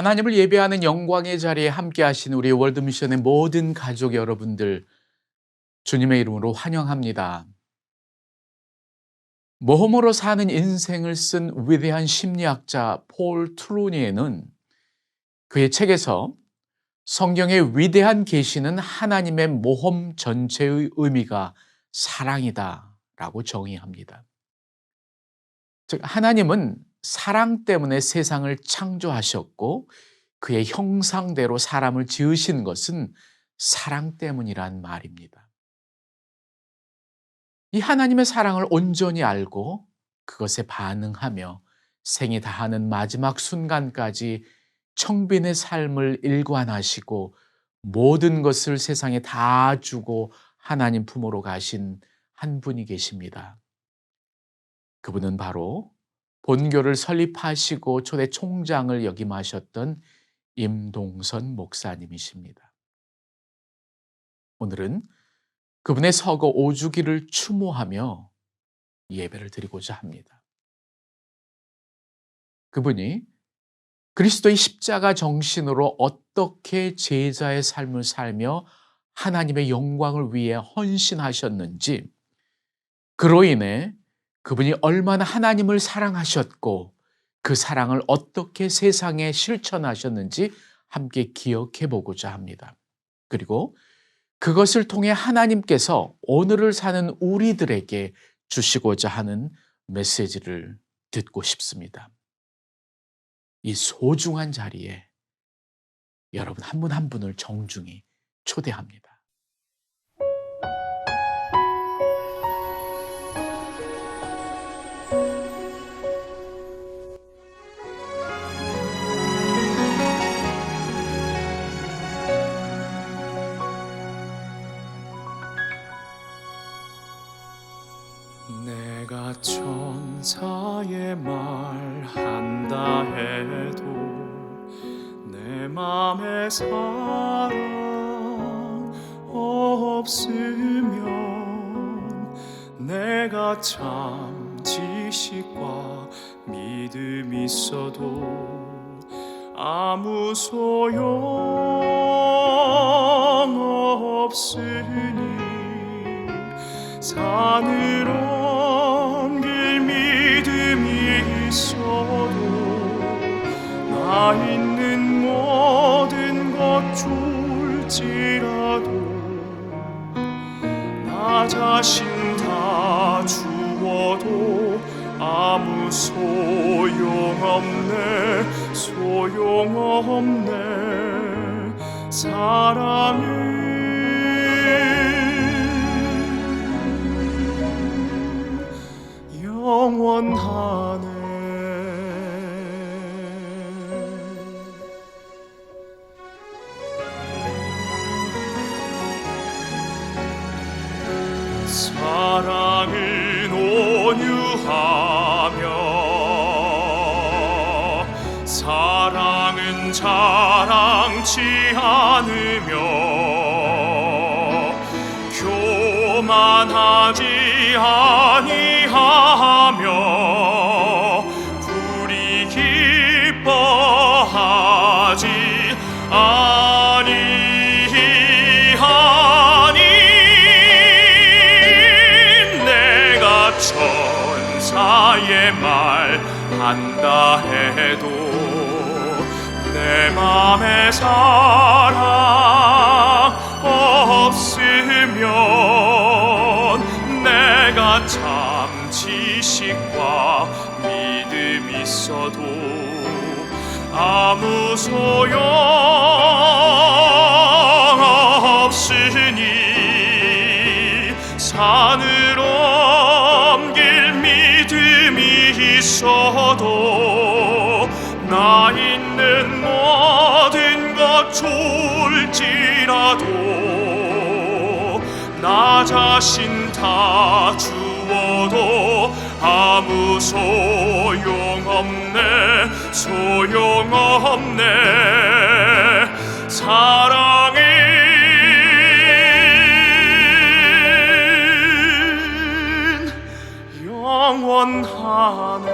하나님을 예배하는 영광의 자리에 함께 하신 우리 월드미션의 모든 가족 여러분들, 주님의 이름으로 환영합니다. 모험으로 사는 인생을 쓴 위대한 심리학자 폴 트루니에는 그의 책에서 성경의 위대한 계시는 하나님의 모험 전체의 의미가 사랑이다 라고 정의합니다. 즉, 하나님은 사랑 때문에 세상을 창조하셨고 그의 형상대로 사람을 지으신 것은 사랑 때문이란 말입니다. 이 하나님의 사랑을 온전히 알고 그것에 반응하며 생이 다하는 마지막 순간까지 청빈의 삶을 일관하시고 모든 것을 세상에 다 주고 하나님 품으로 가신 한 분이 계십니다. 그분은 바로 본교를 설립하시고 초대 총장을 역임하셨던 임동선 목사님이십니다. 오늘은 그분의 서거 5주기를 추모하며 예배를 드리고자 합니다. 그분이 그리스도의 십자가 정신으로 어떻게 제자의 삶을 살며 하나님의 영광을 위해 헌신하셨는지, 그로 인해 그분이 얼마나 하나님을 사랑하셨고 그 사랑을 어떻게 세상에 실천하셨는지 함께 기억해 보고자 합니다. 그리고 그것을 통해 하나님께서 오늘을 사는 우리들에게 주시고자 하는 메시지를 듣고 싶습니다. 이 소중한 자리에 여러분 한 분 한 분을 정중히 초대합니다. 내가 천사의 말 한다 해도 내 맘에 사랑 없으면 내가 참 지식과 믿음 있어도 아무 소용 없으니 산을 옮길 믿음이 있어도 나 있는 모든 것 줄지라도 나 자신 다 주어도 아무 소용없네 사랑은 영원하네. 사랑은 온유하며 사랑은 자랑치 않으며 교만하지 아니하며 불이 기뻐하지 아니하니 내가 천사의 말 한다 해도 내 맘에 사랑 없으면 내가 참 지식과 믿음 있어도 아무 소용 없으니 산을 옮길 믿음이 있어도 나 있는 모든 것 줄지라도 나 자신 다 주어도 아무 소용없네 사랑은 영원하네.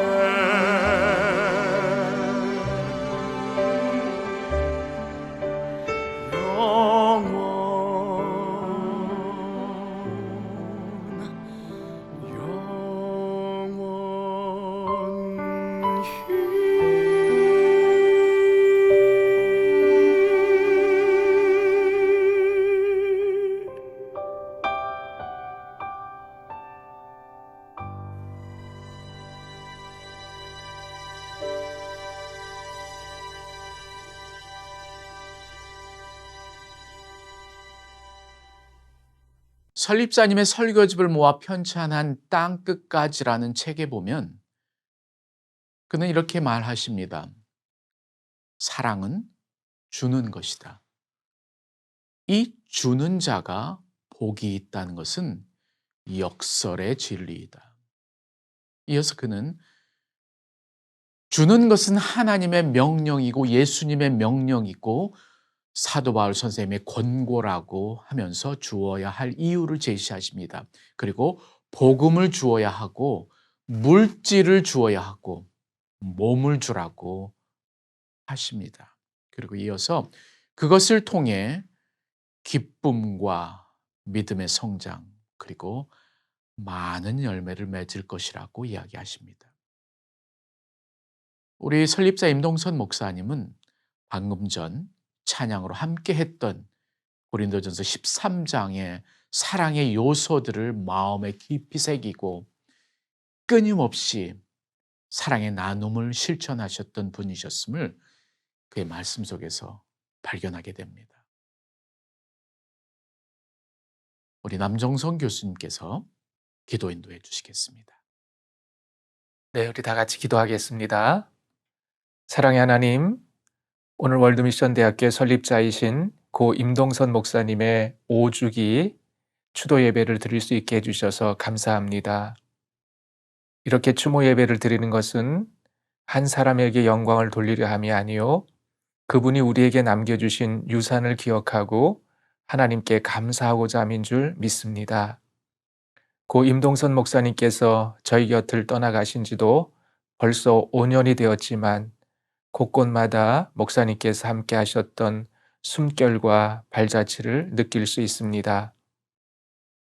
설립자님의 설교집을 모아 편찬한 땅끝까지라는 책에 보면 그는 이렇게 말하십니다. 사랑은 주는 것이다. 이 주는 자가 복이 있다는 것은 역설의 진리이다. 이어서 그는 주는 것은 하나님의 명령이고 예수님의 명령이고 사도 바울 선생님의 권고라고 하면서 주어야 할 이유를 제시하십니다. 그리고 복음을 주어야 하고 물질을 주어야 하고 몸을 주라고 하십니다. 그리고 이어서 그것을 통해 기쁨과 믿음의 성장 그리고 많은 열매를 맺을 것이라고 이야기하십니다. 우리 설립자 임동선 목사님은 방금 전 찬양으로 함께 했던 고린도전서 13장의 사랑의 요소들을 마음에 깊이 새기고 끊임없이 사랑의 나눔을 실천하셨던 분이셨음을 그의 말씀 속에서 발견하게 됩니다. 우리 남정성 교수님께서 기도 인도해 주시겠습니다. 네, 우리 다 같이 기도하겠습니다. 사랑의 하나님, 오늘 월드미션 대학교 설립자이신 고 임동선 목사님의 5주기 추도 예배를 드릴 수 있게 해주셔서 감사합니다. 이렇게 추모 예배를 드리는 것은 한 사람에게 영광을 돌리려 함이 아니요 그분이 우리에게 남겨주신 유산을 기억하고 하나님께 감사하고자 함인 줄 믿습니다. 고 임동선 목사님께서 저희 곁을 떠나가신 지도 벌써 5년이 되었지만 곳곳마다 목사님께서 함께 하셨던 숨결과 발자취를 느낄 수 있습니다.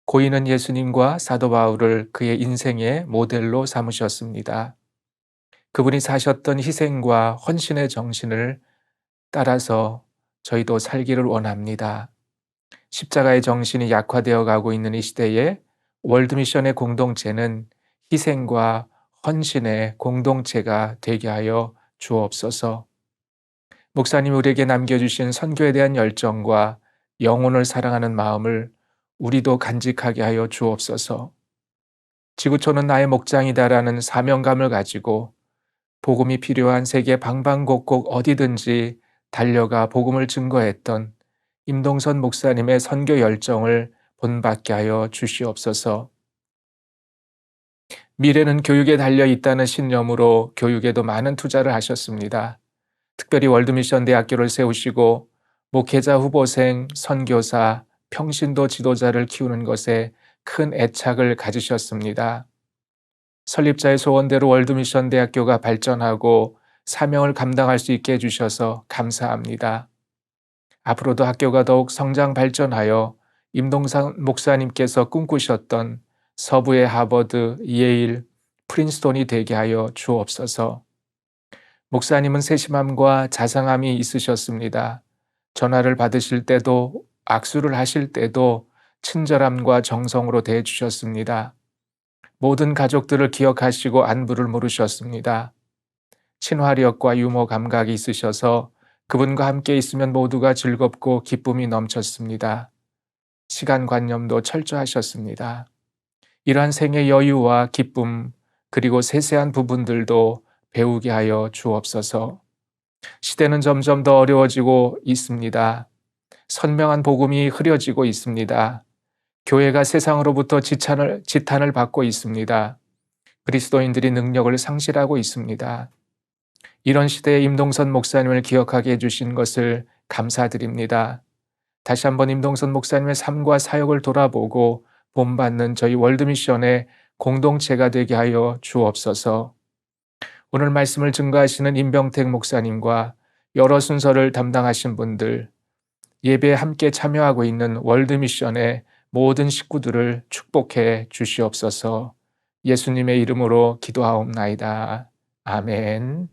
고인은 예수님과 사도 바울을 그의 인생의 모델로 삼으셨습니다. 그분이 사셨던 희생과 헌신의 정신을 따라서 저희도 살기를 원합니다. 십자가의 정신이 약화되어 가고 있는 이 시대에 월드미션의 공동체는 희생과 헌신의 공동체가 되게 하여 주옵소서. 목사님이 우리에게 남겨주신 선교에 대한 열정과 영혼을 사랑하는 마음을 우리도 간직하게 하여 주옵소서. 지구촌은 나의 목장이다라는 사명감을 가지고 복음이 필요한 세계 방방곡곡 어디든지 달려가 복음을 증거했던 임동선 목사님의 선교 열정을 본받게 하여 주시옵소서. 미래는 교육에 달려 있다는 신념으로 교육에도 많은 투자를 하셨습니다. 특별히 월드미션 대학교를 세우시고 목회자 후보생, 선교사, 평신도 지도자를 키우는 것에 큰 애착을 가지셨습니다. 설립자의 소원대로 월드미션 대학교가 발전하고 사명을 감당할 수 있게 해주셔서 감사합니다. 앞으로도 학교가 더욱 성장 발전하여 임동선 목사님께서 꿈꾸셨던 서부의 하버드, 예일, 프린스톤이 되게 하여 주옵소서. 목사님은 세심함과 자상함이 있으셨습니다. 전화를 받으실 때도 악수를 하실 때도 친절함과 정성으로 대해주셨습니다. 모든 가족들을 기억하시고 안부를 물으셨습니다. 친화력과 유머 감각이 있으셔서 그분과 함께 있으면 모두가 즐겁고 기쁨이 넘쳤습니다. 시간관념도 철저하셨습니다. 이러한 생의 여유와 기쁨 그리고 세세한 부분들도 배우게 하여 주옵소서. 시대는 점점 더 어려워지고 있습니다. 선명한 복음이 흐려지고 있습니다. 교회가 세상으로부터 지탄을 받고 있습니다. 그리스도인들이 능력을 상실하고 있습니다. 이런 시대에 임동선 목사님을 기억하게 해주신 것을 감사드립니다. 다시 한번 임동선 목사님의 삶과 사역을 돌아보고 본받는 저희 월드미션의 공동체가 되게 하여 주옵소서. 오늘 말씀을 증거하시는 임병택 목사님과 여러 순서를 담당하신 분들, 예배에 함께 참여하고 있는 월드미션의 모든 식구들을 축복해 주시옵소서. 예수님의 이름으로 기도하옵나이다. 아멘.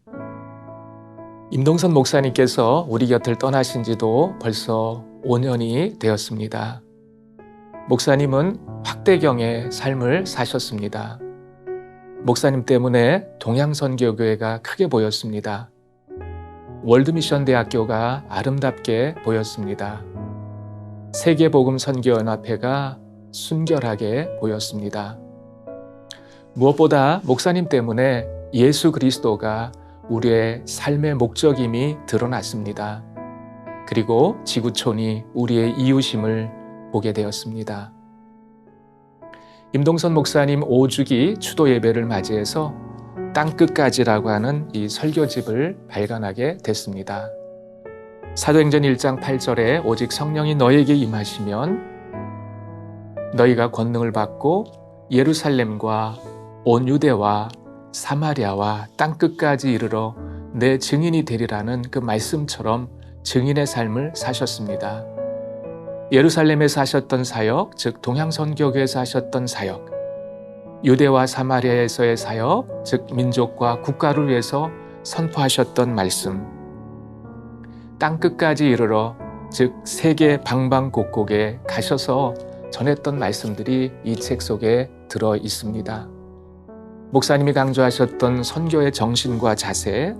임동선 목사님께서 우리 곁을 떠나신 지도 벌써 5년이 되었습니다. 목사님은 확대경의 삶을 사셨습니다. 목사님 때문에 동양선교교회가 크게 보였습니다. 월드미션 대학교가 아름답게 보였습니다. 세계복음선교연합회가 순결하게 보였습니다. 무엇보다 목사님 때문에 예수 그리스도가 우리의 삶의 목적임이 드러났습니다. 그리고 지구촌이 우리의 이웃임을 보게 되었습니다. 임동선 목사님 5주기 추도 예배를 맞이해서 땅끝까지라고 하는 이 설교집을 발간하게 됐습니다. 사도행전 1장 8절에 오직 성령이 너에게 임하시면 너희가 권능을 받고 예루살렘과 온 유대와 사마리아와 땅끝까지 이르러 내 증인이 되리라는 그 말씀처럼 증인의 삶을 사셨습니다. 예루살렘에서 하셨던 사역, 즉 동향선교교에서 하셨던 사역, 유대와 사마리아에서의 사역, 즉 민족과 국가를 위해서 선포하셨던 말씀, 땅끝까지 이르러 즉 세계 방방곡곡에 가셔서 전했던 말씀들이 이 책 속에 들어 있습니다. 목사님이 강조하셨던 선교의 정신과 자세,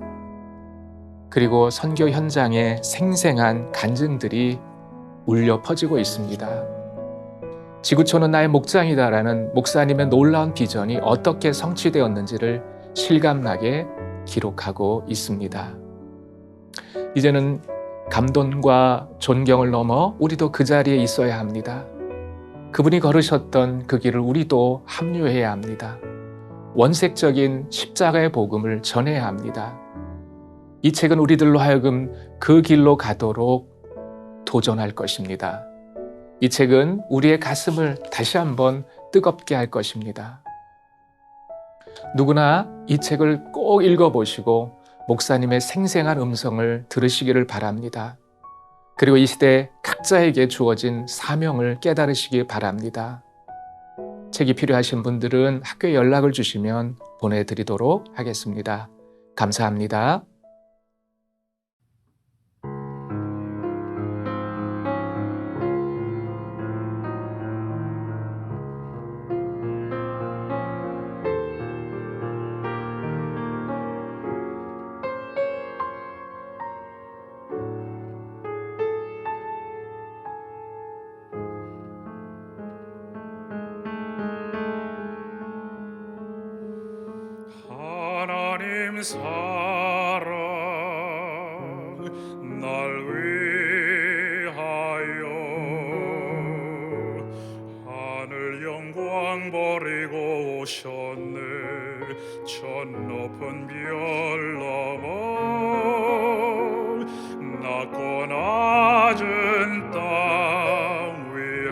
그리고 선교 현장의 생생한 간증들이 울려 퍼지고 있습니다. 지구촌은 나의 목장이다라는 목사님의 놀라운 비전이 어떻게 성취되었는지를 실감나게 기록하고 있습니다. 이제는 감동과 존경을 넘어 우리도 그 자리에 있어야 합니다. 그분이 걸으셨던 그 길을 우리도 합류해야 합니다. 원색적인 십자가의 복음을 전해야 합니다. 이 책은 우리들로 하여금 그 길로 가도록 도전할 것입니다. 이 책은 우리의 가슴을 다시 한번 뜨겁게 할 것입니다. 누구나 이 책을 꼭 읽어보시고 목사님의 생생한 음성을 들으시기를 바랍니다. 그리고 이 시대 각자에게 주어진 사명을 깨달으시기 바랍니다. 책이 필요하신 분들은 학교에 연락을 주시면 보내드리도록 하겠습니다. 감사합니다. 하나님 사랑 날 위하여 하늘 영광 버리고 오셨네. 저 높은 별 넘어 낮고 낮은 땅 위에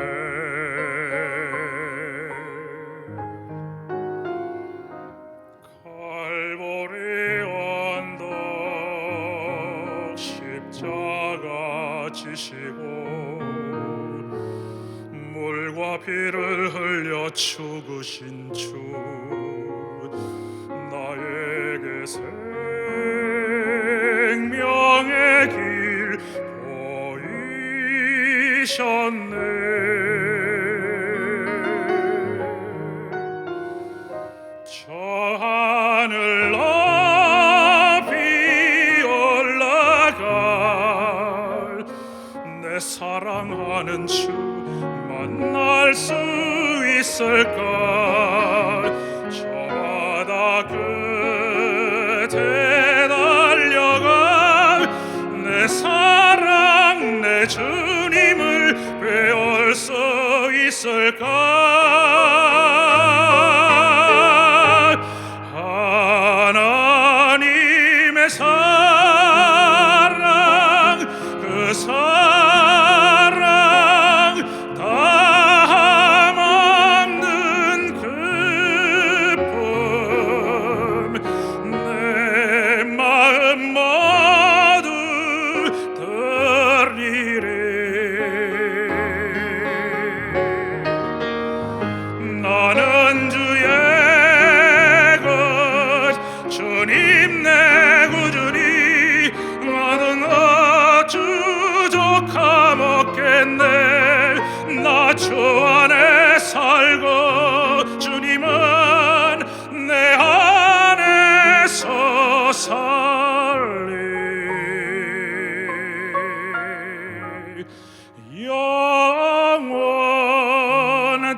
갈보리 언덕 십자가 지시고 물과 피를 흘려 죽으신 주 나에게 생명의 길 보이셨네. 저 하늘 높이 올라갈 내 사랑하는 주 만날 수 있을까. 저 바다 끝에 달려가 내 사랑 내 주님을 배울 수 있을까. 하나님의 사랑 그 사랑 담없는 기쁨 내 마음 모두 드리리. 나는 주의 것 주님 내 구주니 나는 어찌 족함 없겠네. 나 주 안에 살고 주님은 내 안에서 살리. 영원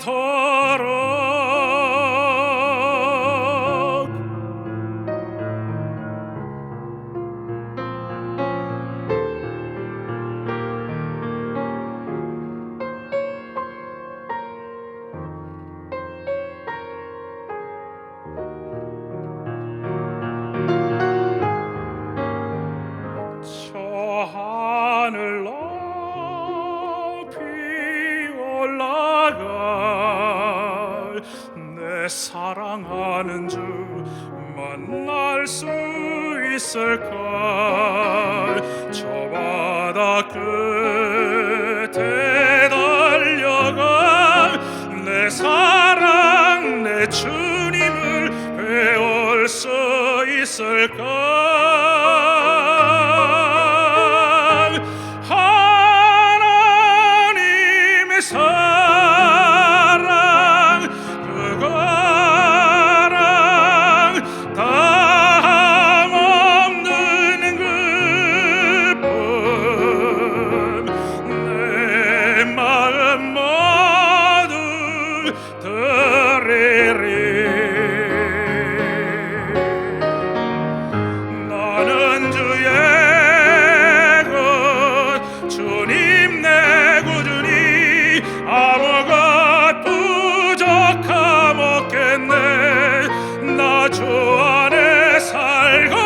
올라가 내 사랑하는 주 만날 수 있을까 저 바다 끝에 달려가 내 사랑 내 주님을 배울 수 있을까 하나님의 사랑 그거랑 다함없는 그뿐 내 마음 모두 드리리 나는 주의 것 주님 내 구주니 아무것 부족함 없겠네 나 주 안에 살고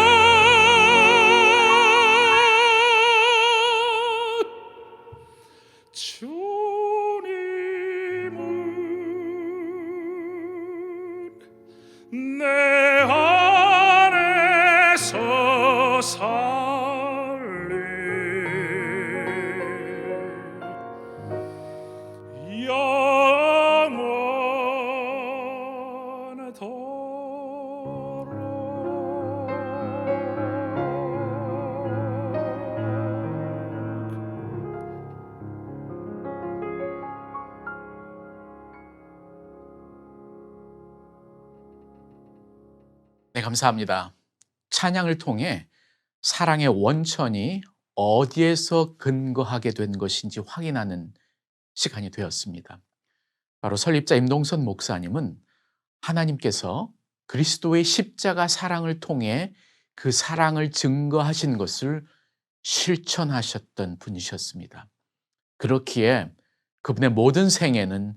주님은 내 안에서 살리 네, 감사합니다. 찬양을 통해 사랑의 원천이 어디에서 근거하게 된 것인지 확인하는 시간이 되었습니다. 바로 설립자 임동선 목사님은 하나님께서 그리스도의 십자가 사랑을 통해 그 사랑을 증거하신 것을 실천하셨던 분이셨습니다. 그렇기에 그분의 모든 생애는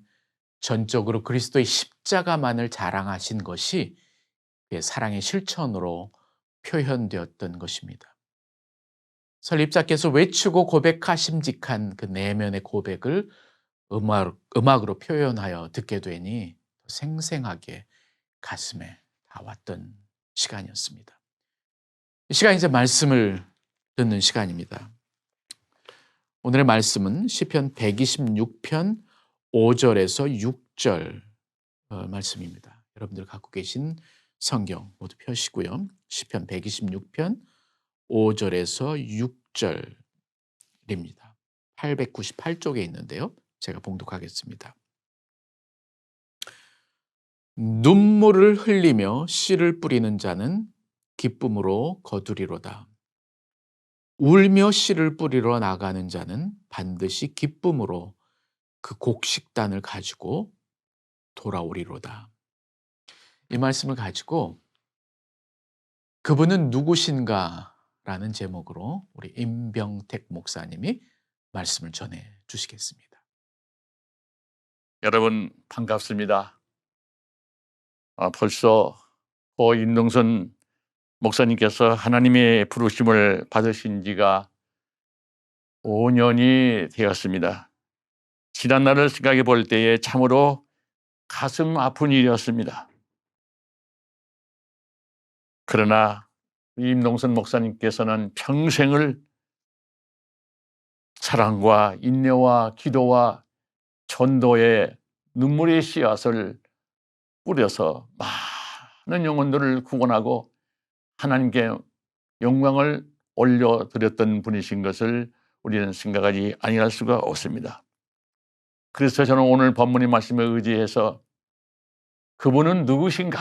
전적으로 그리스도의 십자가만을 자랑하신 것이 그의 사랑의 실천으로 표현되었던 것입니다. 설립자께서 외치고 고백하심직한 그 내면의 고백을 음악으로 표현하여 듣게 되니 생생하게 가슴에 닿았던 시간이었습니다. 이 시간 이제 말씀을 듣는 시간입니다. 오늘의 말씀은 시편 126편 5절에서 6절 말씀입니다. 여러분들 갖고 계신 성경 모두 펴시고요. 시편 126편 5절에서 6절입니다. 898쪽에 있는데요. 제가 봉독하겠습니다. 눈물을 흘리며 씨를 뿌리는 자는 기쁨으로 거두리로다. 울며 씨를 뿌리러 나가는 자는 반드시 기쁨으로 그 곡식단을 가지고 돌아오리로다. 이 말씀을 가지고 그분은 누구신가? 라는 제목으로 우리 임병택 목사님이 말씀을 전해 주시겠습니다. 여러분 반갑습니다. 벌써 임동선 목사님께서 하나님의 부르심을 받으신 지가 5년이 되었습니다. 지난 날을 생각해 볼 때에 참으로 가슴 아픈 일이었습니다. 그러나 임동선 목사님께서는 평생을 사랑과 인내와 기도와 전도의 눈물의 씨앗을 뿌려서 많은 영혼들을 구원하고 하나님께 영광을 올려드렸던 분이신 것을 우리는 생각하지 아니할 수가 없습니다. 그래서 저는 오늘 본문의 말씀에 의지해서 그분은 누구신가?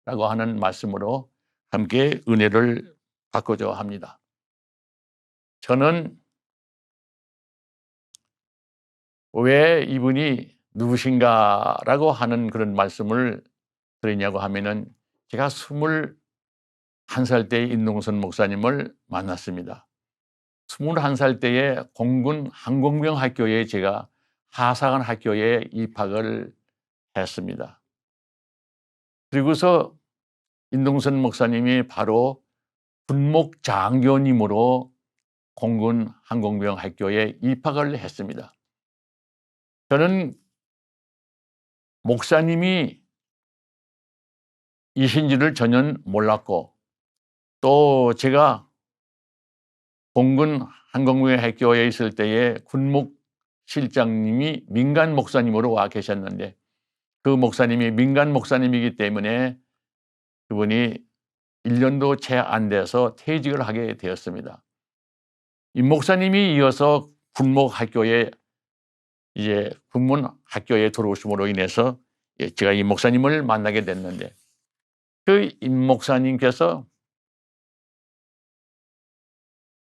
라고 하는 말씀으로 함께 은혜를 받고자 합니다. 저는 왜 이분이 누구신가라고 하는 그런 말씀을 드리냐고 하면은 제가 21살 때 임동선 목사님을 만났습니다. 21살 때에 공군 항공병 학교에 제가 하사관 학교에 입학을 했습니다. 그리고서 임동선 목사님이 바로 군목 장교님으로 공군 항공병 학교에 입학을 했습니다. 저는 목사님이 이신지를 전혀 몰랐고 또 제가 공군 한국무예 학교에 있을 때에 군목 실장님이 민간 목사님으로 와 계셨는데 그 목사님이 민간 목사님이기 때문에 그분이 1년도 채 안 돼서 퇴직을 하게 되었습니다. 이 목사님이 이어서 군목 학교에 이제 군문 학교에 들어오심으로 인해서 제가 이 목사님을 만나게 됐는데 그 임 목사님께서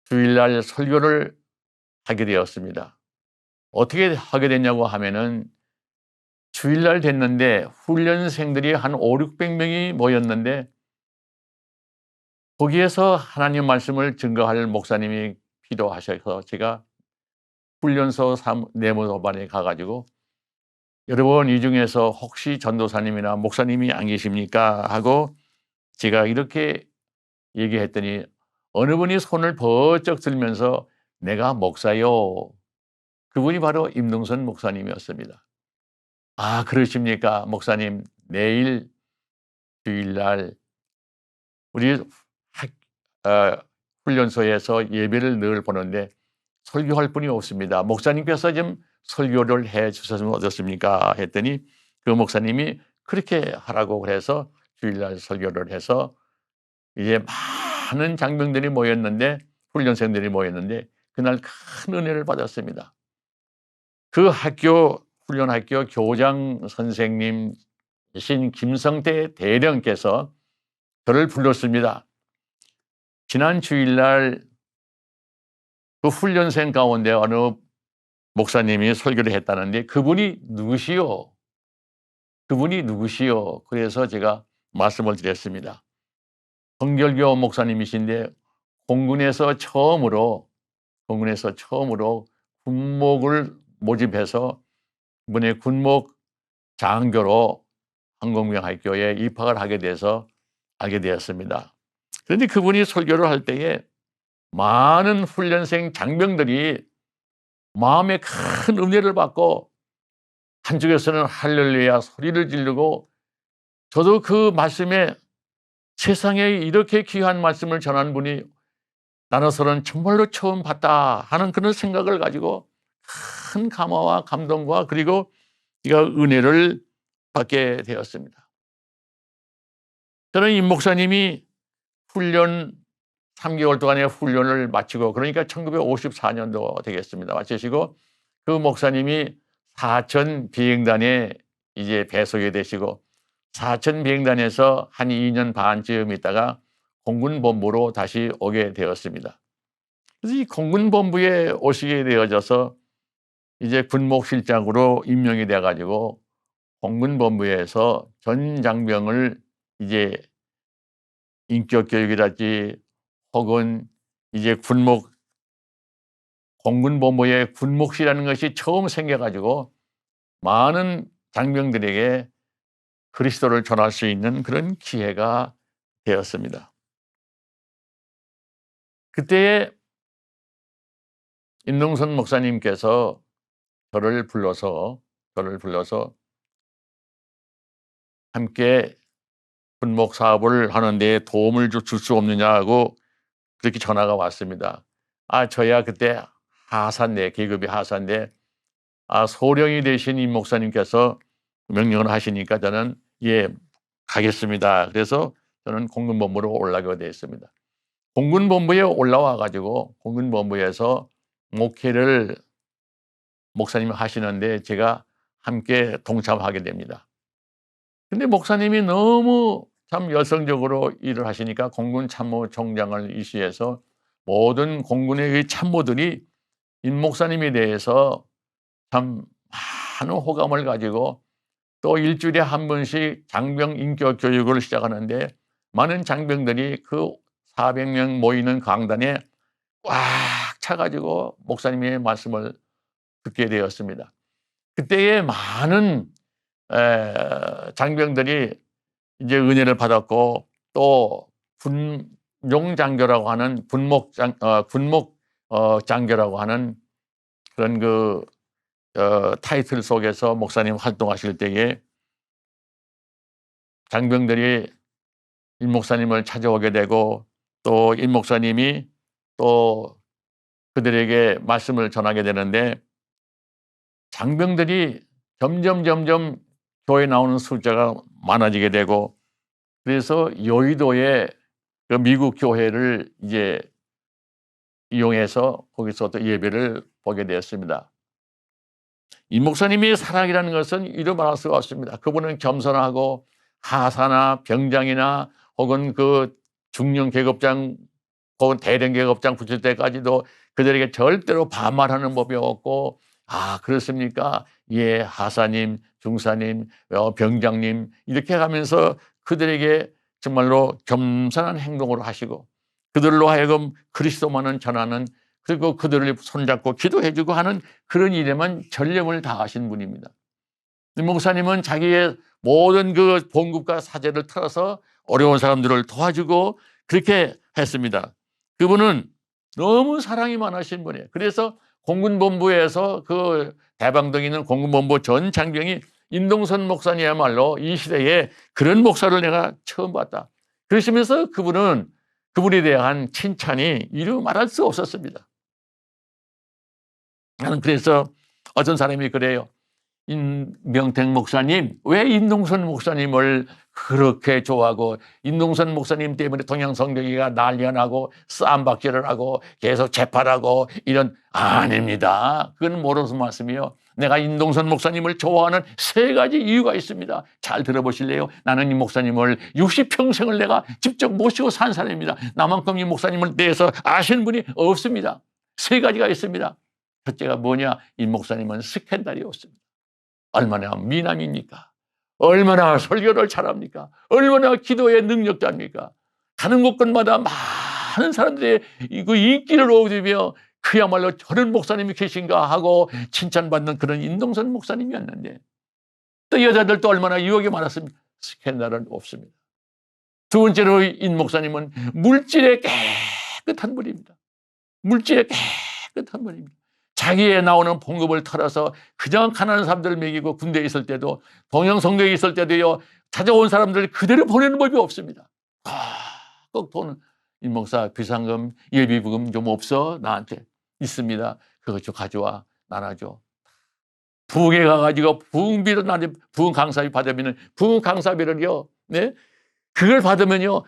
주일날 설교를 하게 되었습니다. 어떻게 하게 됐냐고 하면은 주일날 됐는데 훈련생들이 한 500~600명이 모였는데 거기에서 하나님 말씀을 증거할 목사님이 필요하셔서 제가 훈련소 내무반에 가가지고 여러분 이 중에서 혹시 전도사님이나 목사님이 안 계십니까? 하고 제가 이렇게 얘기했더니 어느 분이 손을 번쩍 들면서 내가 목사요. 그분이 바로 임동선 목사님이었습니다. 아, 그러십니까? 목사님, 내일 주일날 우리 훈련소에서 예배를 늘 보는데 설교할 분이 없습니다. 목사님께서 좀 설교를 해 주셨으면 어떻습니까? 했더니 그 목사님이 그렇게 하라고 그래서 주일날 설교를 해서 이제 많은 장병들이 모였는데 훈련생들이 모였는데 그날 큰 은혜를 받았습니다. 그 학교 훈련학교 교장 선생님이신 김성태 대령께서 저를 불렀습니다. 지난 주일날 그 훈련생 가운데 어느 목사님이 설교를 했다는데 그분이 누구시오? 그분이 누구시오? 그래서 제가 말씀을 드렸습니다. 성결교 목사님이신데 공군에서 처음으로 군목을 모집해서 이번에 군목 장교로 항공병학교에 입학을 하게 돼서 알게 되었습니다. 그런데 그분이 설교를 할 때에 많은 훈련생 장병들이 마음에 큰 은혜를 받고 한쪽에서는 할렐루야 소리를 지르고 저도 그 말씀에 세상에 이렇게 귀한 말씀을 전한 분이 나로서는 정말로 처음 봤다 하는 그런 생각을 가지고 큰 감화와 감동과 그리고 이가 은혜를 받게 되었습니다. 저는 임 목사님이 훈련 3개월 동안의 훈련을 마치고 그러니까 1954년도 되겠습니다. 마치시고 그 목사님이 사천 비행단에 이제 배속이 되시고 사천 비행단에서 한 2년 반쯤 있다가 공군본부로 다시 오게 되었습니다. 그래서 이 공군본부에 오시게 되어져서 이제 군목실장으로 임명이 돼 가지고 공군본부에서 전 장병을 이제 인격 교육이랄지 혹은 이제 공군본부의 군목실이라는 것이 처음 생겨가지고 많은 장병들에게 그리스도를 전할 수 있는 그런 기회가 되었습니다. 그때에 임동선 목사님께서 저를 불러서 함께 군목 사업을 하는 데 도움을 줄 수 없느냐고 그렇게 전화가 왔습니다. 아, 저야 그때 계급이 하사인데 소령이 되신 임 목사님께서 명령을 하시니까 저는 예, 가겠습니다. 그래서 저는 공군본부로 올라가게 되었습니다. 공군본부에 올라와 가지고 공군본부에서 목회를 목사님이 하시는데 제가 함께 동참하게 됩니다. 근데 목사님이 너무 참 열성적으로 일을 하시니까 공군 참모총장을 이시해서 모든 공군의 참모들이 임 목사님에 대해서 참 많은 호감을 가지고 또 일주일에 한 번씩 장병 인격 교육을 시작하는데 많은 장병들이 그 400명 모이는 강단에 꽉 차가지고 목사님의 말씀을 듣게 되었습니다. 그때에 많은 장병들이 이제 은혜를 받았고 또 군용 장교라고 하는 군목 장교라고 하는 그런 타이틀 속에서 목사님 활동하실 때에 장병들이 임 목사님을 찾아오게 되고 또 임 목사님이 또 그들에게 말씀을 전하게 되는데 장병들이 점점 교회에 나오는 숫자가 많아지게 되고 그래서 여의도에 그 미국 교회를 이제 이용해서 거기서 또 예배를 보게 되었습니다. 이 목사님의 사랑이라는 것은 이루 말할 수가 없습니다. 그분은 겸손하고 하사나 병장이나 혹은 그 중령 계급장 혹은 대령 계급장 붙일 때까지도 그들에게 절대로 반말하는 법이 없고 아 그렇습니까? 예 하사님, 중사님, 병장님 이렇게 가면서 그들에게 정말로 겸손한 행동을 하시고 그들로 하여금 그리스도만을 전하는 그리고 그들을 손잡고 기도해주고 하는 그런 일에만 전념을 다하신 분입니다. 이 목사님은 자기의 모든 그 봉급과 사재를 털어서 어려운 사람들을 도와주고 그렇게 했습니다. 그분은 너무 사랑이 많으신 분이에요. 그래서 공군본부에서 그 대방동에 있는 공군본부 전 장병이 임동선 목사님이야말로 이 시대에 그런 목사를 내가 처음 봤다. 그러시면서 그분에 대한 칭찬이 이루 말할 수 없었습니다. 나는 그래서 어떤 사람이 그래요. 임명택 목사님, 왜 임동선 목사님을 그렇게 좋아하고 임동선 목사님 때문에 동양성교회가 난리가 나고 싸움박질을 하고 계속 재판하고 이런 아닙니다. 그건 모르는 말씀이요. 내가 임동선 목사님을 좋아하는 세 가지 이유가 있습니다. 잘 들어보실래요? 나는 이 목사님을 60평생을 내가 직접 모시고 산 사람입니다. 나만큼 이 목사님을 대해서 아시는 분이 없습니다. 세 가지가 있습니다. 첫째가 뭐냐? 이 목사님은 스캔들이 없습니다. 얼마나 미남입니까? 얼마나 설교를 잘합니까? 얼마나 기도의 능력자입니까? 가는 곳곳마다 많은 사람들이 그 인기를 얻으며 그야말로 저런 목사님이 계신가 하고 칭찬받는 그런 임동선 목사님이었는데 또 여자들도 얼마나 유혹이 많았습니까? 스캔들은 없습니다. 두 번째로 임 목사님은 물질에 깨끗한 분입니다. 물질에 깨끗한 분입니다. 자기에 나오는 봉급을 털어서 그냥 가난한 사람들을 먹이고 군대에 있을 때도 동양성교에 있을 때도요 찾아온 사람들 그대로 보내는 법이 없습니다. 꼭 돈 임 목사 비상금 예비부금 좀 없어? 나한테 있습니다. 그거 좀 가져와 나눠줘. 부흥에 가가지고 부흥비를 나한테 부흥 강사비 받으면은 부흥 강사비를요 네 그걸 받으면요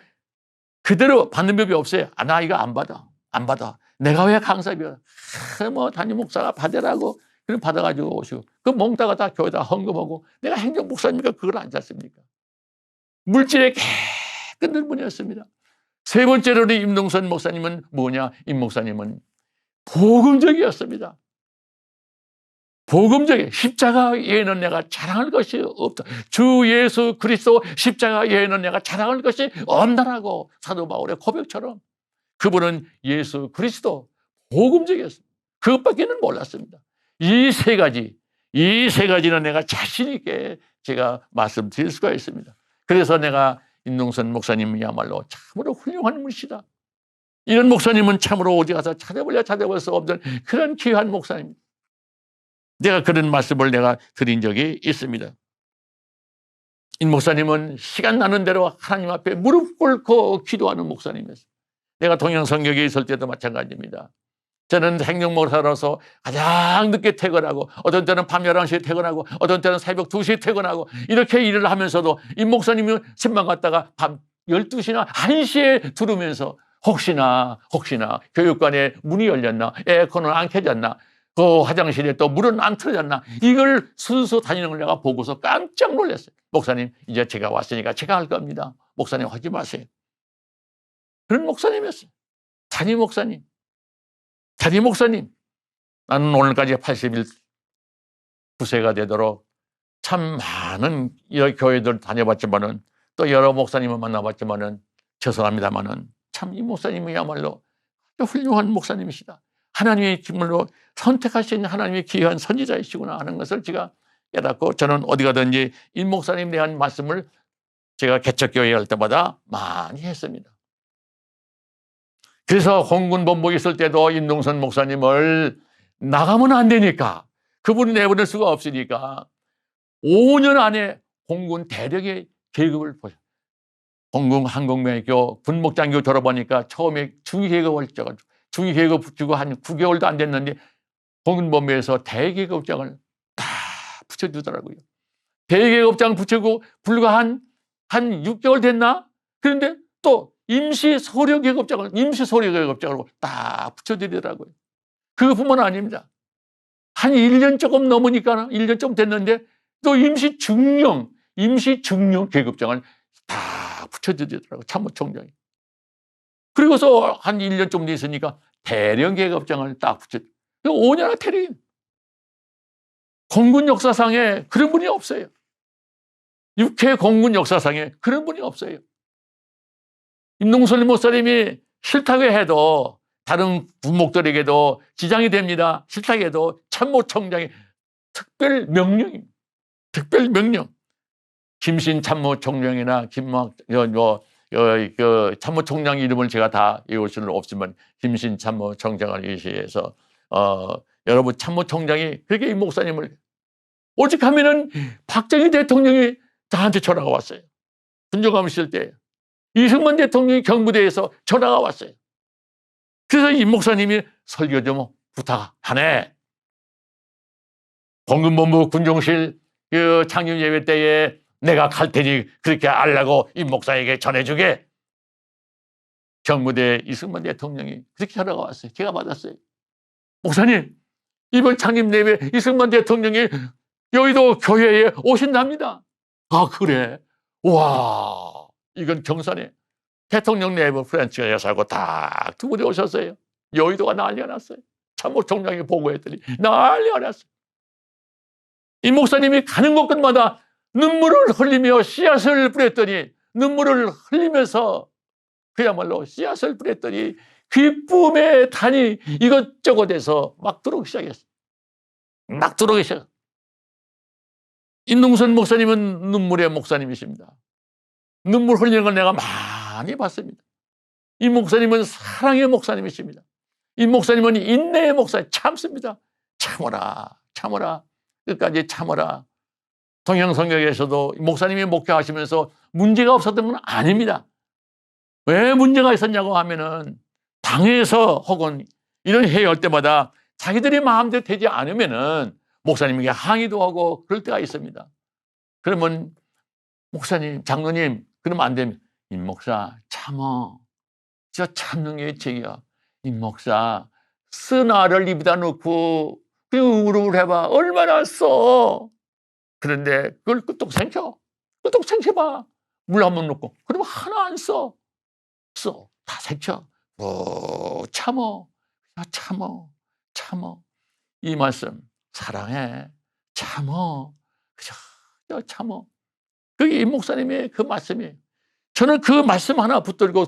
그대로 받는 법이 없어요. 아, 나 이거 안 받아. 내가 왜 강사비야? 뭐 담임 목사가 받으라고 그럼 받아가지고 오시고 그 몽따가 다 교회다 헌금하고 내가 행정 목사니까 그걸 안 잤습니까? 물질에 깨끗한 분이었습니다. 세 번째로는 임동선 목사님은 뭐냐? 임 목사님은 복음적이었습니다. 복음적이 십자가 외에는 내가 자랑할 것이 없다. 주 예수 그리스도 십자가 외에는 내가 자랑할 것이 없다라고 사도 바울의 고백처럼 그분은 예수 그리스도 복음적이었습니다. 그것밖에는 몰랐습니다. 이 세 가지는 내가 자신 있게 제가 말씀드릴 수가 있습니다. 그래서 내가 임동선 목사님이야말로 참으로 훌륭한 분이시다. 이런 목사님은 참으로 어디 가서 찾아볼 수 없는 그런 귀한 목사입니다. 내가 그런 말씀을 내가 드린 적이 있습니다. 임 목사님은 시간 나는 대로 하나님 앞에 무릎 꿇고 기도하는 목사님이었습니다. 내가 동양성교회에 있을 때도 마찬가지입니다. 저는 행정목사로서 가장 늦게 퇴근하고 어떤 때는 밤 11시에 퇴근하고 어떤 때는 새벽 2시에 퇴근하고 이렇게 일을 하면서도 임 목사님이 신방 갔다가 밤 12시나 1시에 들으면서 혹시나 교육관에 문이 열렸나 에어컨은 안 켜졌나 그 화장실에 또 물은 안 틀어졌나 이걸 순수 다니는 걸 내가 보고서 깜짝 놀랐어요. 목사님 이제 제가 왔으니까 제가 할 겁니다. 목사님 하지 마세요. 그런 목사님이었어요. 담임 목사님. 나는 오늘까지 89세가 되도록 참 많은 교회들 다녀봤지만은 또 여러 목사님을 만나봤지만은 죄송합니다만은 참 이 목사님이야말로 훌륭한 목사님이시다. 하나님이 정말로 선택하신 하나님의 귀한 선지자이시구나 하는 것을 제가 깨닫고 저는 어디 가든지 이 목사님에 대한 말씀을 제가 개척교회 할 때마다 많이 했습니다. 그래서 공군본부에 있을 때도 임동선 목사님을 나가면 안 되니까 그분을 내보낼 수가 없으니까 5년 안에 공군 대령에 계급을 보셔. 공군 항공명예교 군목장교 졸업하니까 처음에 중위계급을 줘가지고 중위계급 주고 한 9개월도 안 됐는데 공군법무에서 대계급장을 다 붙여주더라고요. 대계급장 붙이고 불과 한 6개월 됐나? 그런데 또 임시소령계급장을 딱 붙여드리더라고요. 그것뿐만 아닙니다. 한 1년 조금 넘으니까 1년 좀 됐는데 또 임시중령 계급장을 다 붙여드리더라고요. 참모총장이. 그리고서 한 1년 좀 있으니까 대령 계급장을 딱 붙여. 5년을 태령. 공군 역사상에 그런 분이 없어요. 육해 공군 역사상에 그런 분이 없어요. 임동선 목사님이 싫다고 해도 다른 군목들에게도 지장이 됩니다. 싫다고 해도 참모총장의 특별 명령입니다. 특별 명령. 김신 참모총장이나 참모총장 이름을 제가 다 외울 수는 없지만 김신 참모총장을 위시해서 여러분 참모총장이 그렇게 이 목사님을 오직 하면은 박정희 대통령이 저한테 전화가 왔어요. 군정감 있을 때 이승만 대통령이 경부대에서 전화가 왔어요. 그래서 이 목사님이 설교 좀 부탁하네. 공군본부 군종실 창립 예배 때에 내가 갈 테니 그렇게 알라고 이 목사에게 전해주게. 경무대 이승만 대통령이 그렇게 전화가 왔어요. 제가 받았어요. 목사님, 이번 창립 예배 이승만 대통령이 여의도 교회에 오신답니다. 아, 그래? 와, 이건 경산에 대통령 내부 프렌치가 여사고 딱 두 분이 오셨어요. 여의도가 난리가 났어요. 참모총장이 보고했더니 난리가 났어요. 이 목사님이 가는 곳곳마다 눈물을 흘리며 씨앗을 뿌렸더니 눈물을 흘리면서 그야말로 씨앗을 뿌렸더니 기쁨의 단이 이것저것에서 막 들어오기 시작했어요. 막 들어오기 시작했어요. 임동선 목사님은 눈물의 목사님이십니다. 눈물 흘리는 걸 내가 많이 봤습니다. 이 목사님은 사랑의 목사님이십니다. 이 목사님은 인내의 목사님, 참습니다. 참어라, 참어라, 끝까지 참어라. 동양성경에서도 목사님이 목회하시면서 문제가 없었던 건 아닙니다. 왜 문제가 있었냐고 하면은 당에서 혹은 이런 회의할 때마다 자기들이 마음대로 되지 않으면은 목사님에게 항의도 하고 그럴 때가 있습니다. 그러면 목사님, 장로님, 그러면 안 되면 임 목사 참어. 저 참는 게 책이야. 임 목사 쓰나를 입에다 넣고 그 우르르해봐. 얼마나 써. 그런데 그걸 끄떡 생겨. 끄떡 생겨봐. 물 한 번 넣고. 그러면 하나 안 써. 써. 다 생겨. 참어. 참어. 참어. 이 말씀. 사랑해. 참어. 그저 참어. 그게 임 목사님의 그 말씀이에요. 저는 그 말씀 하나 붙들고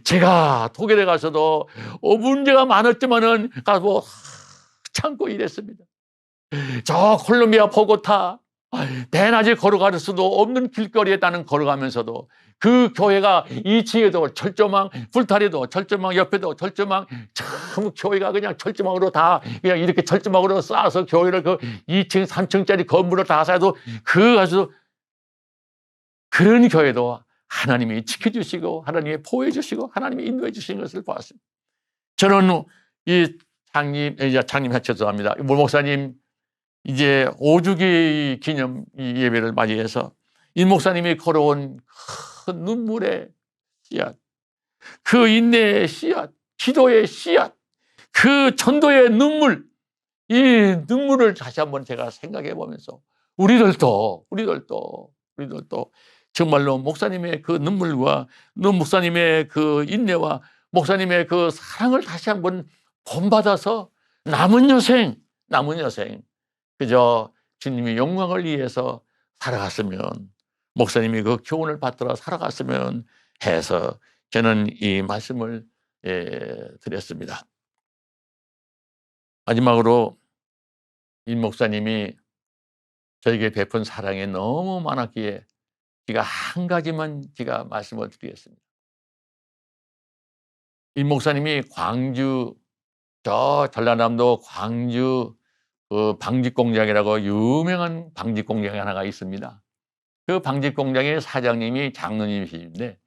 제가 독일에 가서도 문제가 많았지만은 가서 참고 일했습니다. 저 콜롬비아 보고타 대낮에 걸어갈 수도 없는 길거리에 나는 걸어가면서도 그 교회가 2층에도 철조망, 불타리도 철조망, 옆에도 철조망, 참 교회가 그냥 철조망으로 다 그냥 이렇게 철조망으로 쌓아서 교회를 그 2층, 3층짜리 건물을 다 쌓아도 가서 그런 교회도 하나님이 지켜주시고 하나님이 보호해 주시고 하나님이 인도해 주시는 것을 보았습니다. 저는 이 장님 죄송합니다. 목사님 이제 5주기 기념 예배를 맞이해서 이 목사님이 걸어온 큰 눈물의 씨앗, 그 인내의 씨앗, 기도의 씨앗, 그 전도의 눈물, 이 눈물을 다시 한번 제가 생각해 보면서 우리들도 정말로 목사님의 그 눈물과 목사님의 그 인내와 목사님의 그 사랑을 다시 한번 본받아서 남은 여생 그저 주님의 영광을 위해서 살아갔으면 목사님이 그 교훈을 받들어 살아갔으면 해서 저는 이 말씀을 드렸습니다. 마지막으로 이 목사님이 저에게 베푼 사랑이 너무 많았기에 제가 한 가지만 제가 말씀을 드리겠습니다. 이 목사님이 광주 저 전라남도 광주 그 방직공장이라고 유명한 방직공장이 하나가 있습니다. 그 방직 공장의 사장님이 장로님이신데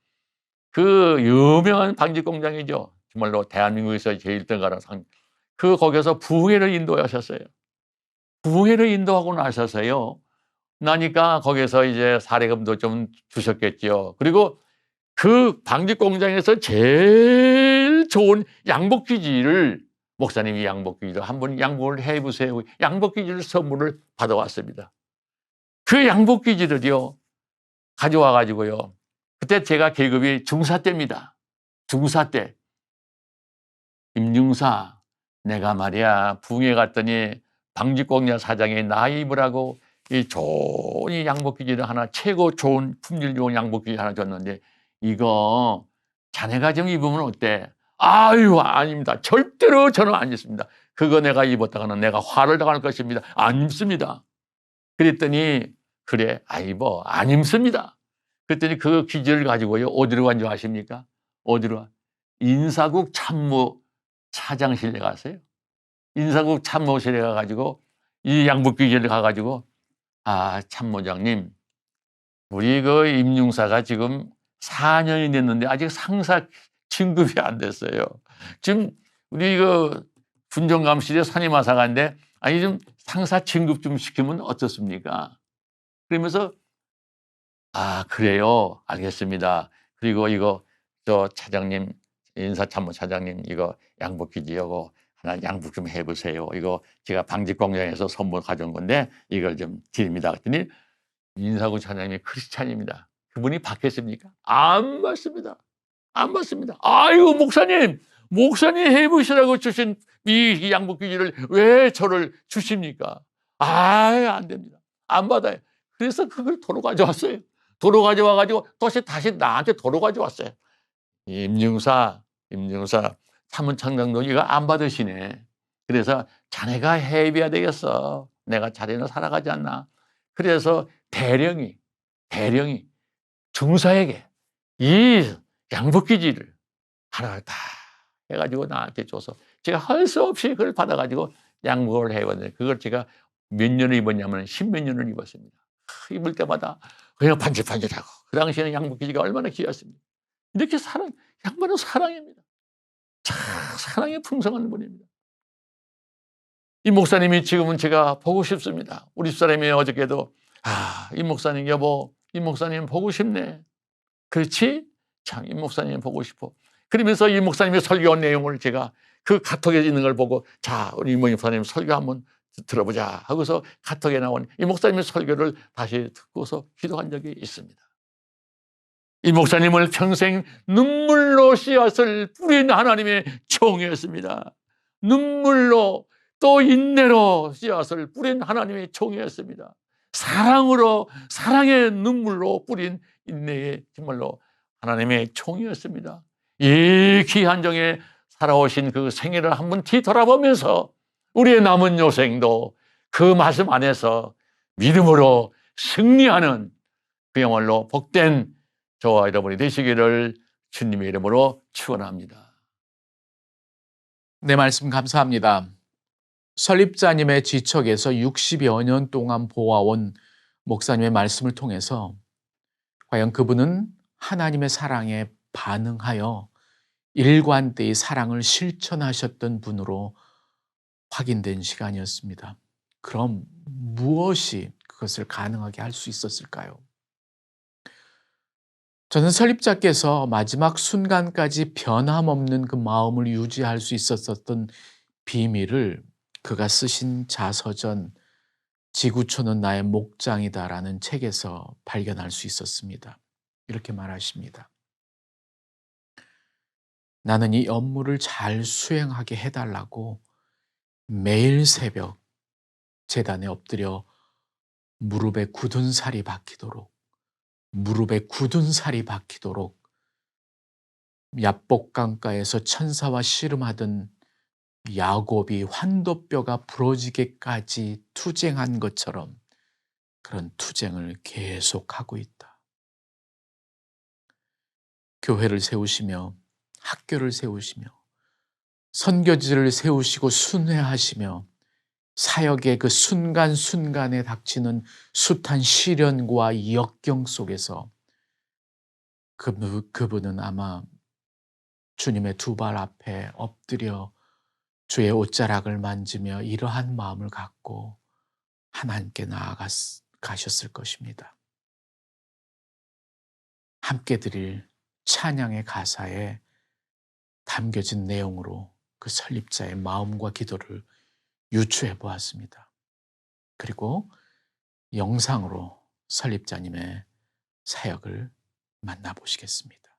그 유명한 방직 공장이죠. 정말로 대한민국에서 제일 등가는 그 거기서 부흥회를 인도하셨어요. 부흥회를 인도하고 나셔서요. 나니까 거기서 이제 사례금도 좀 주셨겠죠. 그리고 그 방직 공장에서 제일 좋은 양복 귀지를 목사님이 양복 귀지를 한번 양복을 해 보세요. 양복 귀지를 선물을 받아왔습니다. 그 양복 귀지를요 가져와 가지고요. 그때 제가 계급이 중사 때입니다. 중사 때. 임중사, 내가 말이야 부흥회 갔더니 방직공장 사장이 나 입으라고 이 좋은 이 양복 귀지를 하나, 최고 좋은 품질 좋은 양복 귀지 하나 줬는데 이거 자네가 좀 입으면 어때? 아유, 아닙니다. 절대로 저는 안 입습니다. 그거 내가 입었다가는 내가 화를 당할 것입니다. 안 입습니다. 그랬더니 그래, 입어. 안 입습니다. 그랬더니 그 귀지를 가지고요. 어디로 간 줄 아십니까? 어디로? 인사국 참모 차장실에 갔어요. 인사국 참모실에 가가지고 이 양복 귀지를 가가지고 참모장님, 우리 그 임융사가 지금 4년이 됐는데 아직 상사 진급이 안 됐어요. 지금 우리 그 군정감실에 선임하사관인데 좀 상사 진급 좀 시키면 어떻습니까? 그러면서 그래요. 알겠습니다. 그리고 이거 저 차장님, 인사참모 차장님 이거 양복 귀지하고 하나 양복 좀 해보세요. 이거 제가 방직공장에서 선물 가져온 건데 이걸 좀 드립니다. 그랬더니 인사국 차장님이 크리스찬입니다. 그분이 받겠습니까? 안 받습니다. 안 받습니다. 아이고 목사님 해보시라고 주신 이 양복 귀지를 왜 저를 주십니까? 안 됩니다. 안 받아요. 그래서 그걸 도로 가져왔어요. 도로 가져와가지고 다시 나한테 도로 가져왔어요. 임융사 사문창장도 이거 안 받으시네. 그래서 자네가 해입해야 되겠어. 내가 자네는 살아가지 않나. 그래서 대령이 중사에게 이 양복 귀지를 하나를 다 해가지고 나한테 줘서 제가 할 수 없이 그걸 받아가지고 양복을 해봤는데 그걸 제가 몇 년을 입었냐면 10몇 년을 입었습니다. 입을 때마다 그냥 반질반질하고 그 당시에는 양복 귀지가 얼마나 귀했습니다. 이렇게 양반은 사랑입니다. 참 사랑이 풍성한 분입니다. 이 목사님이 지금은 제가 보고 싶습니다. 우리 집사람이 어저께도 이 목사님 여보, 이 목사님 보고 싶네. 그렇지? 참 이 목사님 보고 싶어. 그러면서 이 목사님의 설교한 내용을 제가 그 카톡에 있는 걸 보고 우리 목사님 설교 한번 들어보자 하고서 카톡에 나온 이 목사님의 설교를 다시 듣고서 기도한 적이 있습니다. 이 목사님을 평생 눈물로 씨앗을 뿌린 하나님의 종이었습니다. 눈물로 또 인내로 씨앗을 뿌린 하나님의 종이었습니다. 사랑의 눈물로 뿌린 인내의 정말로 하나님의 종이었습니다. 이 귀한 종에 살아오신 그 생애를 한번 뒤돌아보면서 우리의 남은 요생도 그 말씀 안에서 믿음으로 승리하는 그야말로 복된 저와 여러분이 되시기를 주님의 이름으로 축원합니다. 네, 말씀 감사합니다. 설립자님의 지척에서 60여 년 동안 보아온 목사님의 말씀을 통해서 과연 그분은 하나님의 사랑에 반응하여 일관되이 사랑을 실천하셨던 분으로 확인된 시간이었습니다. 그럼 무엇이 그것을 가능하게 할 수 있었을까요? 저는 설립자께서 마지막 순간까지 변함없는 그 마음을 유지할 수 있었던 비밀을 그가 쓰신 자서전 지구촌은 나의 목장이다라는 책에서 발견할 수 있었습니다. 이렇게 말하십니다. 나는 이 업무를 잘 수행하게 해달라고 매일 새벽 제단에 엎드려 무릎에 굳은 살이 박히도록 야복강가에서 천사와 씨름하던 야곱이 환도뼈가 부러지게까지 투쟁한 것처럼 그런 투쟁을 계속하고 있다. 교회를 세우시며 학교를 세우시며 선교지를 세우시고 순회하시며 사역의 그 순간순간에 닥치는 숱한 시련과 역경 속에서 그분은 아마 주님의 두 발 앞에 엎드려 주의 옷자락을 만지며 이러한 마음을 갖고 하나님께 나아가셨을 것입니다. 함께 드릴 찬양의 가사에 담겨진 내용으로 그 설립자의 마음과 기도를 유추해 보았습니다. 그리고 영상으로 설립자님의 사역을 만나보시겠습니다.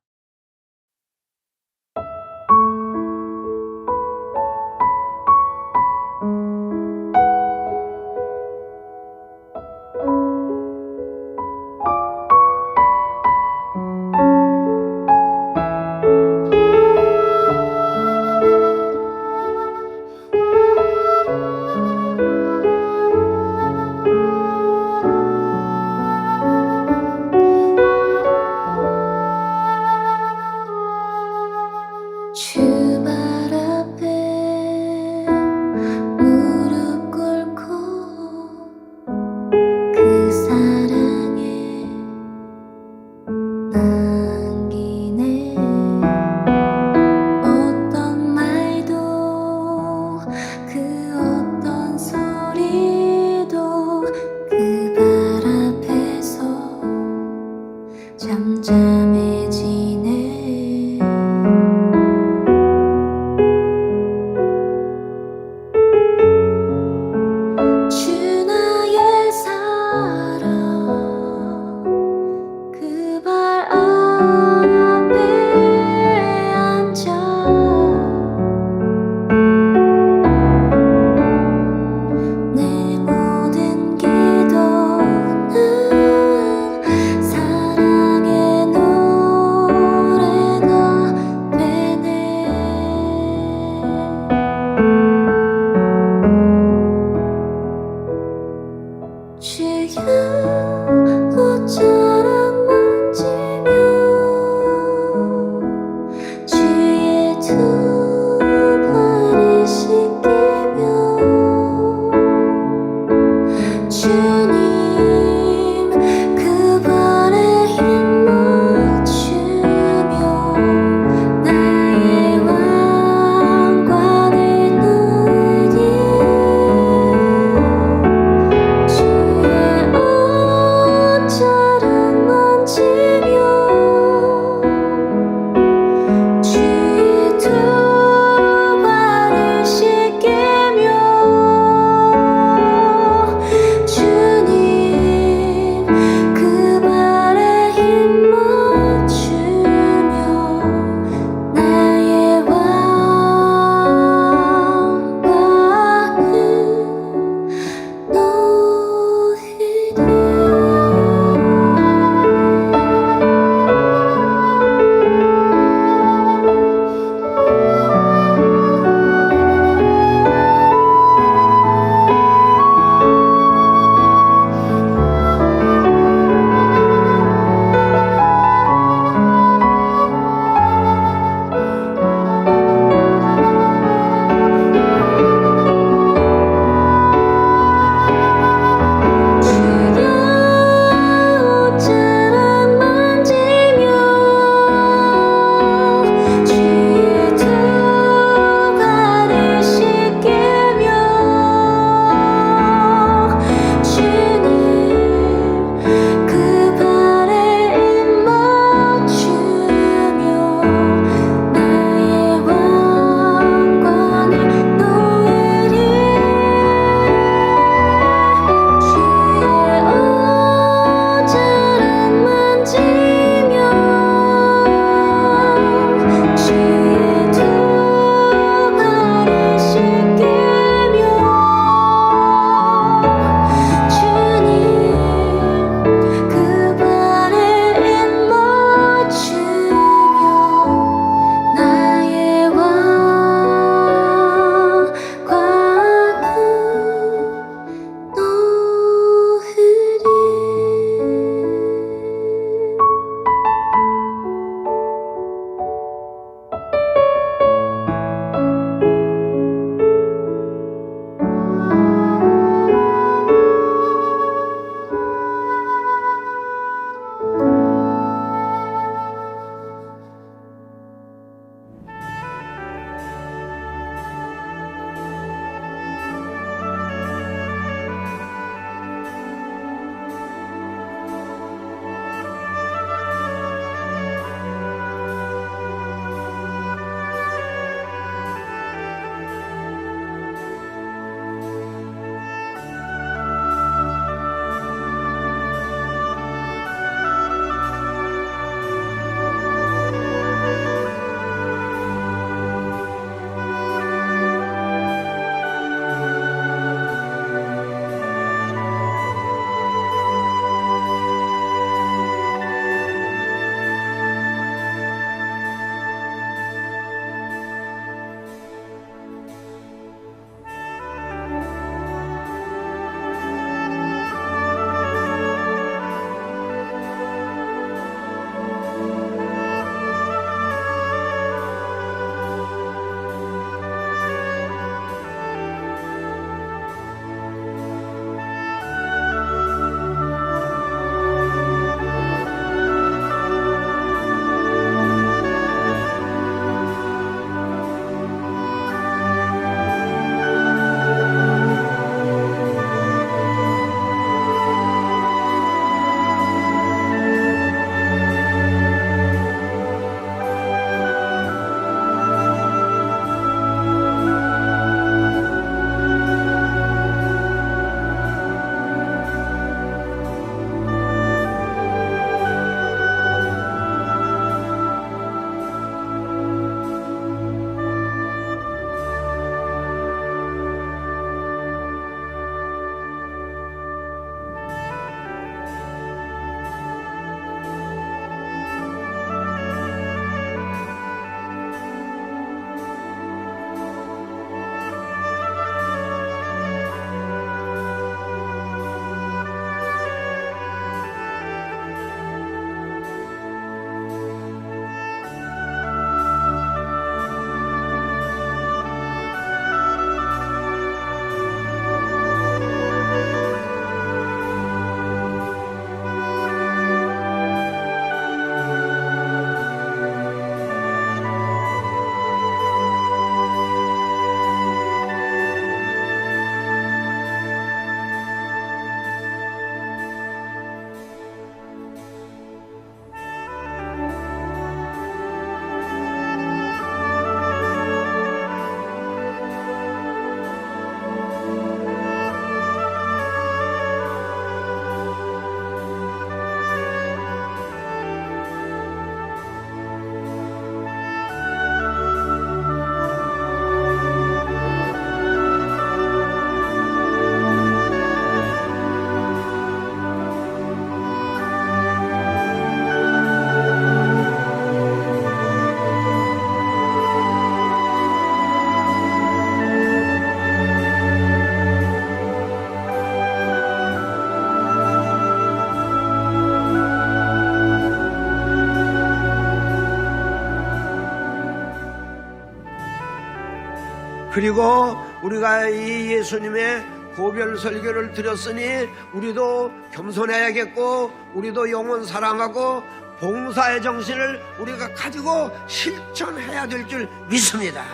그리고 우리가 이 예수님의 고별 설교를 드렸으니 우리도 겸손해야겠고 우리도 영혼 사랑하고 봉사의 정신을 우리가 가지고 실천해야 될 줄 믿습니다.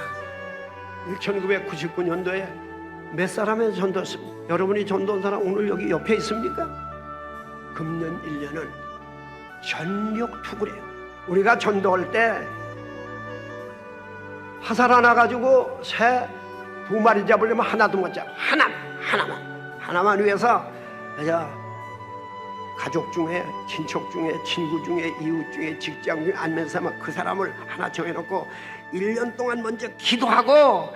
1999년도에 몇 사람의 전도했습니다. 여러분이 전도한 사람 오늘 여기 옆에 있습니까? 금년 1년은 전력 투구래요. 우리가 전도할 때 화살 하나 가지고 새 2마리 잡으려면 하나도 못 잡아. 하나만 위해서 가족 중에, 친척 중에, 친구 중에, 이웃 중에, 직장 중에 안면서 그 사람을 하나 정해놓고 1년 동안 먼저 기도하고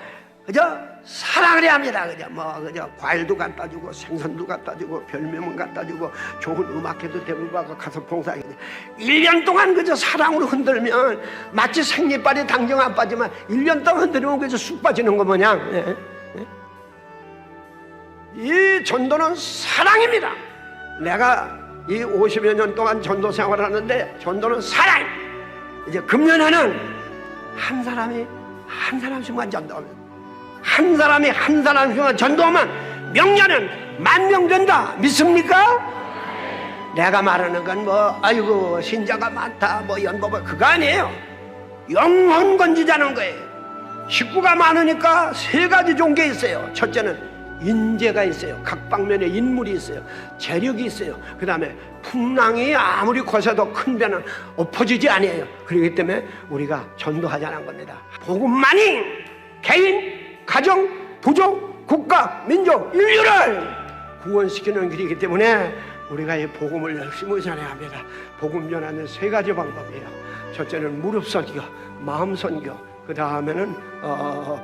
사랑을 해야 합니다. 과일도 갖다 주고 생선도 갖다 주고 별명은 갖다 주고 좋은 음악회도 데리고 가서 봉사하게 돼. 1년 동안 사랑으로 흔들면 마치 생리빨이 당장 안 빠지만 1년 동안 흔들면 쑥 빠지는 거 마냥. 이 전도는 사랑입니다. 내가 이 50여 년 동안 전도 생활을 하는데 전도는 사랑. 이제 금년에는 한 사람씩만 전도하면, 한 사람이 한 사람씩만 전도하면 명년은 10,000명 된다. 믿습니까? 내가 말하는 건 아이고 신자가 많다 연보가 그거 아니에요. 영혼 건지자는 거예요. 식구가 많으니까 3가지 좋은 게 있어요. 첫째는 인재가 있어요. 각 방면에 인물이 있어요. 재력이 있어요. 그 다음에 풍랑이 아무리 거세도 큰 배는 엎어지지 아니에요. 그렇기 때문에 우리가 전도하자는 겁니다. 복음만이 개인, 가정, 부족, 국가, 민족, 인류를 구원시키는 길이기 때문에 우리가 이 복음을 열심히 전해야 합니다. 복음 전하는 3가지 방법이에요. 첫째는 무릎 선교, 마음 선교, 그 다음에는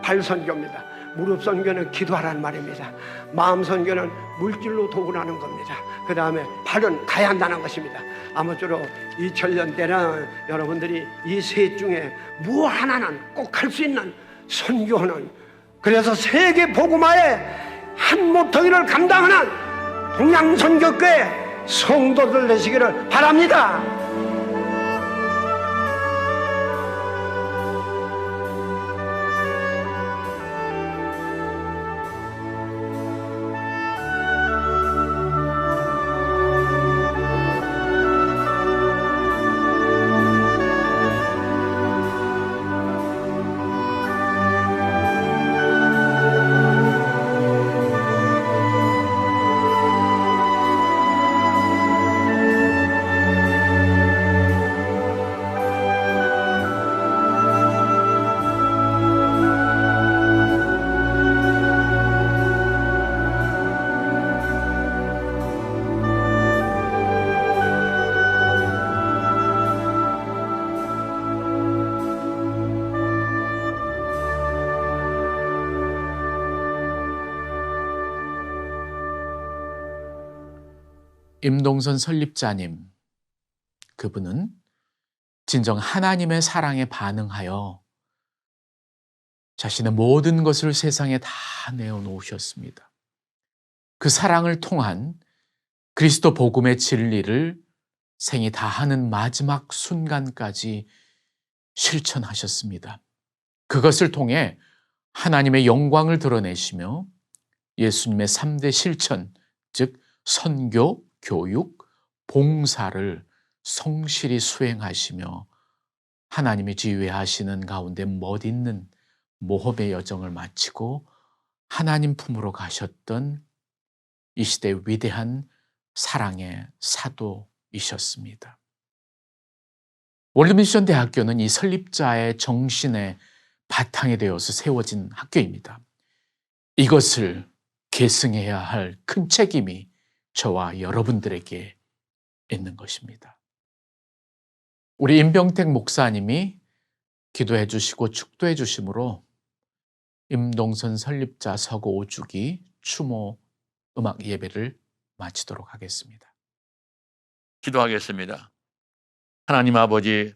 발 선교입니다. 무릎 선교는 기도하라는 말입니다. 마음 선교는 물질로 도구라는 겁니다. 그 다음에 발은 가야 한다는 것입니다. 아무쪼록 2000년 때는 여러분들이 이 셋 중에 뭐 하나는 꼭 할 수 있는 선교하는, 그래서 세계 복음화의 한 모퉁이를 감당하는 동양선교교회 성도들 되시기를 바랍니다. 임동선 설립자님, 그분은 진정 하나님의 사랑에 반응하여 자신의 모든 것을 세상에 다 내어놓으셨습니다. 그 사랑을 통한 그리스도 복음의 진리를 생이 다하는 마지막 순간까지 실천하셨습니다. 그것을 통해 하나님의 영광을 드러내시며 예수님의 3대 실천, 즉 선교, 교육, 봉사를 성실히 수행하시며 하나님이 지휘하시는 가운데 멋있는 모험의 여정을 마치고 하나님 품으로 가셨던 이 시대의 위대한 사랑의 사도이셨습니다. 월드미션 대학교는 이 설립자의 정신의 바탕이 되어서 세워진 학교입니다. 이것을 계승해야 할 큰 책임이 저와 여러분들에게 있는 것입니다. 우리 임병택 목사님이 기도해 주시고 축도해 주심으로 임동선 설립자 서고 5주기 추모 음악 예배를 마치도록 하겠습니다. 기도하겠습니다. 하나님 아버지,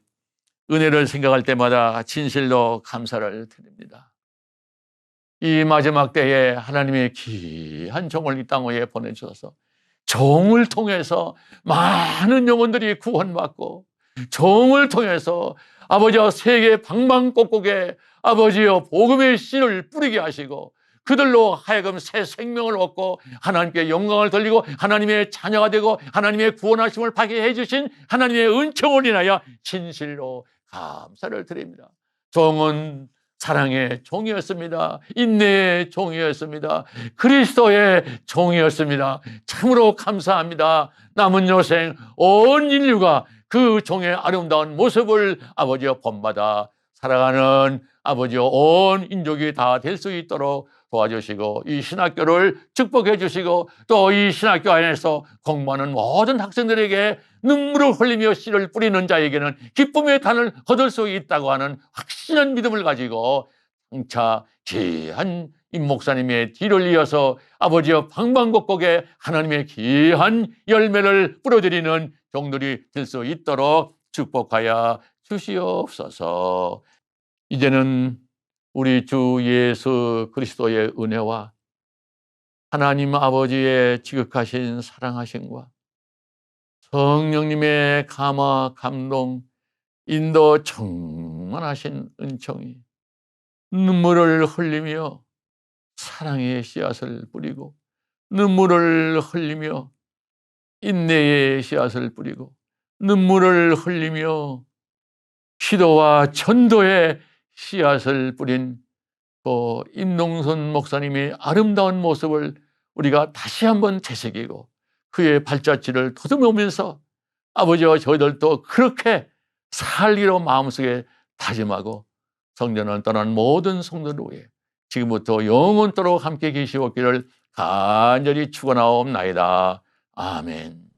은혜를 생각할 때마다 진실로 감사를 드립니다. 이 마지막 때에 하나님의 귀한 종을 이 땅 위에 보내주셔서 종을 통해서 많은 영혼들이 구원받고 종을 통해서 아버지와 세계 방방곡곡에 아버지여 복음의 씨를 뿌리게 하시고 그들로 하여금 새 생명을 얻고 하나님께 영광을 돌리고 하나님의 자녀가 되고 하나님의 구원하심을 받게 해주신 하나님의 은총을 인하여 진실로 감사를 드립니다. 종은 사랑의 종이었습니다. 인내의 종이었습니다. 그리스도의 종이었습니다. 참으로 감사합니다. 남은 여생 온 인류가 그 종의 아름다운 모습을 아버지여 본받아 살아가는 아버지여 온 인족이 다 될 수 있도록 도와주시고 이 신학교를 축복해 주시고 또 이 신학교 안에서 공부하는 모든 학생들에게 눈물을 흘리며 씨를 뿌리는 자에게는 기쁨의 단을 거둘 수 있다고 하는 확신한 믿음을 가지고 장차 귀한 임 목사님의 뒤를 이어서 아버지여 방방곡곡에 하나님의 귀한 열매를 뿌려드리는 종들이 될 수 있도록 축복하여 주시옵소서. 이제는 우리 주 예수 그리스도의 은혜와 하나님 아버지의 지극하신 사랑하심과 성령님의 감화 감동 인도 충만하신 은총이 눈물을 흘리며 사랑의 씨앗을 뿌리고 눈물을 흘리며 인내의 씨앗을 뿌리고 눈물을 흘리며 기도와 전도의 씨앗을 뿌린 또 임농선 목사님의 아름다운 모습을 우리가 다시 한번 되새기고 그의 발자취를 더듬으면서 아버지와 저희들도 그렇게 살기로 마음속에 다짐하고 성전을 떠난 모든 성도를 위해 지금부터 영원토록 함께 계시옵기를 간절히 축원하옵나이다. 아멘.